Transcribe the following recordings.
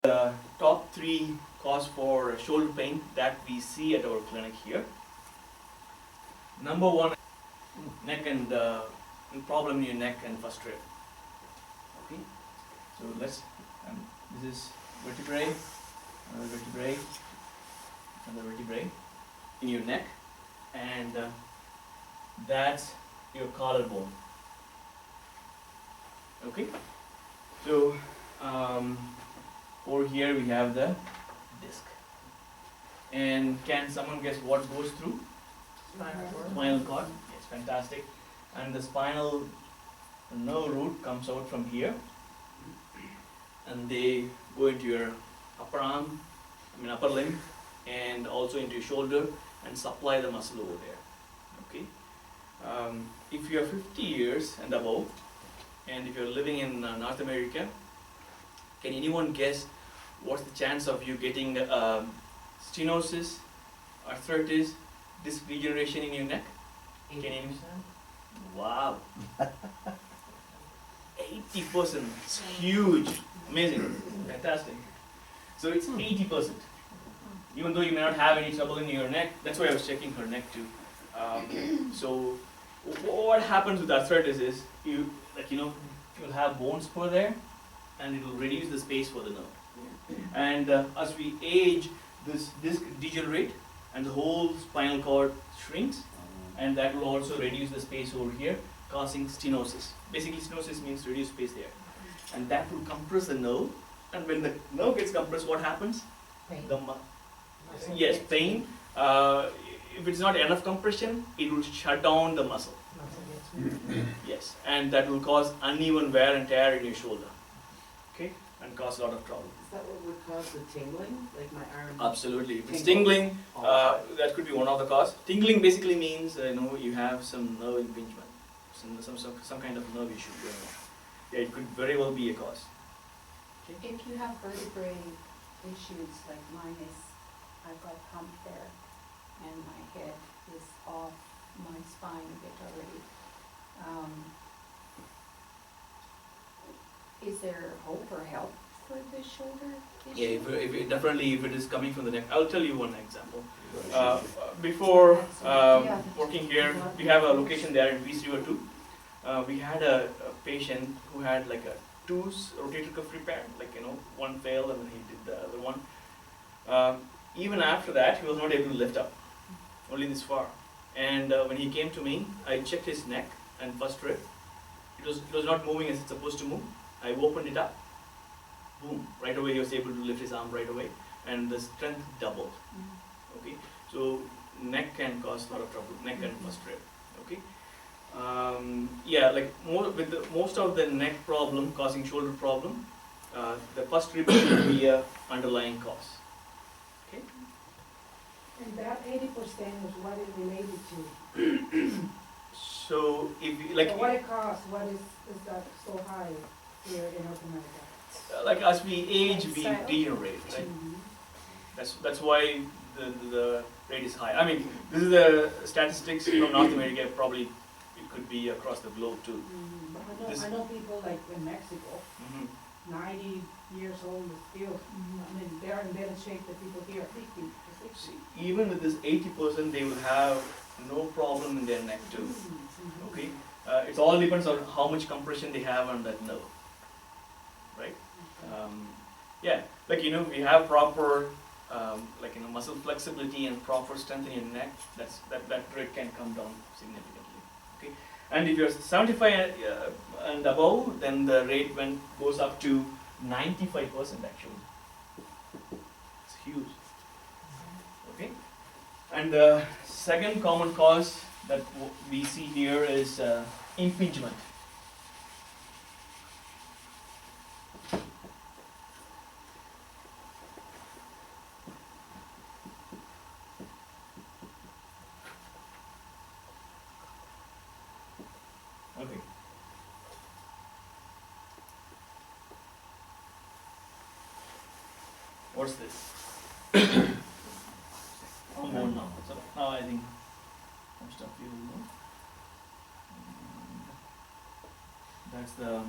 The top 3 cause for shoulder pain that we see at our clinic here. Number 1, neck and problem in your neck and first rib. Okay, so let's. This is vertebrae, another vertebrae, another vertebrae in your neck, and that's your collarbone. Okay, so over here we have the disc. And can someone guess what goes through? Spinal cord. Yes, fantastic. And the spinal nerve root comes out from here, and they go into your upper arm, upper limb, and also into your shoulder, and supply the muscle over there. Okay. If you are 50 years and above, and if you are living in North America, can anyone guess what's the chance of you getting stenosis, arthritis, disc degeneration in your neck? 80%? Can you? Wow. 80%. It's huge. Amazing. Fantastic. So it's 80%. Even though you may not have any trouble in your neck, that's why I was checking her neck too. So what happens with arthritis is you'll have bone spur there, and it will reduce the space for the nerve. And as we age, this disc degenerate, and the whole spinal cord shrinks, and that will also reduce the space over here, causing stenosis. Basically, stenosis means reduced space there, and that will compress the nerve. And when the nerve gets compressed, what happens? Pain. Yes, pain. If it's not enough compression, it will shut down the muscle. Yes, and that will cause uneven wear and tear in your shoulder. Okay, and cause a lot of trouble. Is that what would cause the tingling? Like my arm? Absolutely. If it's tingling, that could be one of the cause. Tingling basically means you have some nerve impingement, some kind of nerve issue going on. Yeah, it could very well be a cause. If you have vertebrae issues like mine is, I've got hump there, and my head is off my spine a bit already. Is there hope or help for the shoulder issue? Yeah, if it is coming from the neck. I'll tell you one example. Before working here, we have a location there in East River too. We had a patient who had like a 2 rotator cuff repair, one failed and then he did the other one. Even after that, he was not able to lift up, only this far. And when he came to me, I checked his neck and first rib. It was not moving as it's supposed to move. I opened it up. Boom! Right away he was able to lift his arm right away, and the strength doubled. Okay, so neck can cause a lot of trouble. Neck and first rib. Okay. Most of the neck problem causing shoulder problem, the first rib will be a underlying cause. Okay. And that 80% is what it related to. So if So what it costs, what is that so high here in North America? as we age, we degenerate, right? That's why the rate is high. I mean, this is the statistics from North America. Probably it could be across the globe too. I know people like in Mexico, 90 years old is still, they're in better shape than people here at 50 to 60. See, even with this 80%, they will have no problem in their neck too. Okay, it all depends on how much compression they have on that nerve, right? We have proper muscle flexibility and proper strength in your neck. That rate can come down significantly. Okay, and if you're 75 and above, then the rate goes up to 95% actually. It's huge. Okay, and the second common cause that we see here is impingement. Okay. What's this? More now. So now I think most of you know. That's the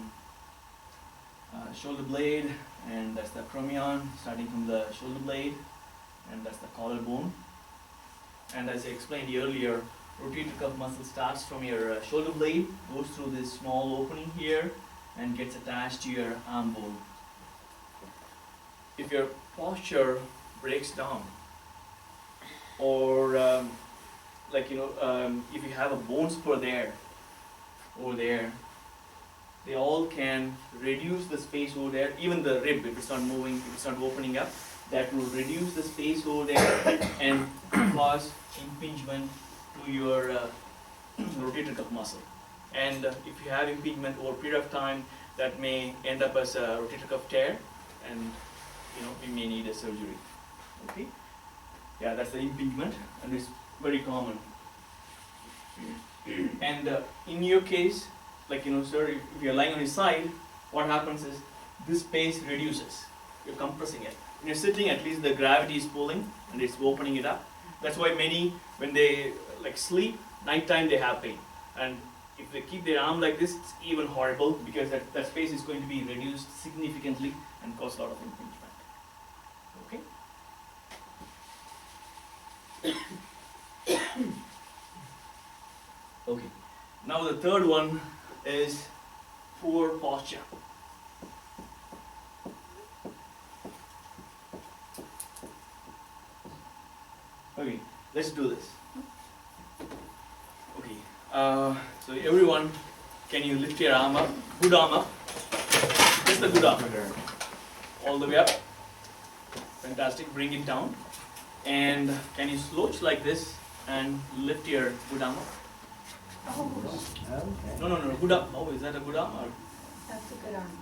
shoulder blade, and that's the acromion starting from the shoulder blade, and that's the collarbone. And as I explained earlier, rotator cuff muscle starts from your shoulder blade, goes through this small opening here, and gets attached to your arm bone. If your posture breaks down, or if you have a bone spur there, over there, they all can reduce the space over there. Even the rib, if it's not moving, if it's not opening up, that will reduce the space over there and cause impingement to your rotator cuff muscle. And if you have impingement over a period of time, that may end up as a rotator cuff tear, and we may need a surgery. Okay? Yeah, that's the impingement, and it's very common. And in your case, sir, if you're lying on your side, what happens is this space reduces. You're compressing it. When you're sitting, at least the gravity is pulling and it's opening it up. That's why many, when they sleep, nighttime they have pain. And if they keep their arm like this, it's even horrible, because that space is going to be reduced significantly and cause a lot of impingement. Okay? Okay. Now the third one is poor posture. Okay, let's do this. Okay, so everyone, can you lift your arm up? Good arm up. Just the good arm. All the way up. Fantastic. Bring it down. And can you slouch like this and lift your good arm up? No, good arm. Oh, is that a good arm? Or? That's a good arm.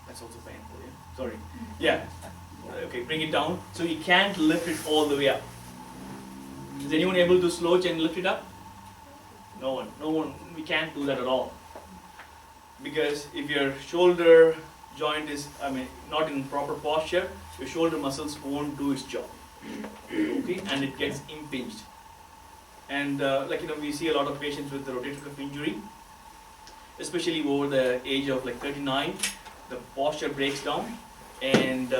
That's also painful, yeah? Sorry. Yeah. Okay, bring it down. So you can't lift it all the way up. Is anyone able to slouch and lift it up? No one. We can't do that at all. Because if your shoulder joint is, not in proper posture, your shoulder muscles won't do its job. Okay, and it gets impinged. And we see a lot of patients with the rotator cuff injury, especially over the age of 39. The posture breaks down, and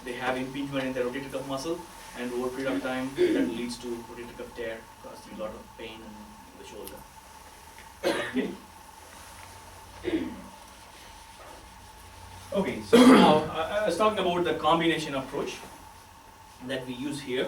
they have impingement in the rotator cuff muscle, and over a period of time that leads to rotator cuff tear, causing a lot of pain in the shoulder. Okay. Okay, so now I was talking about the combination approach that we use here.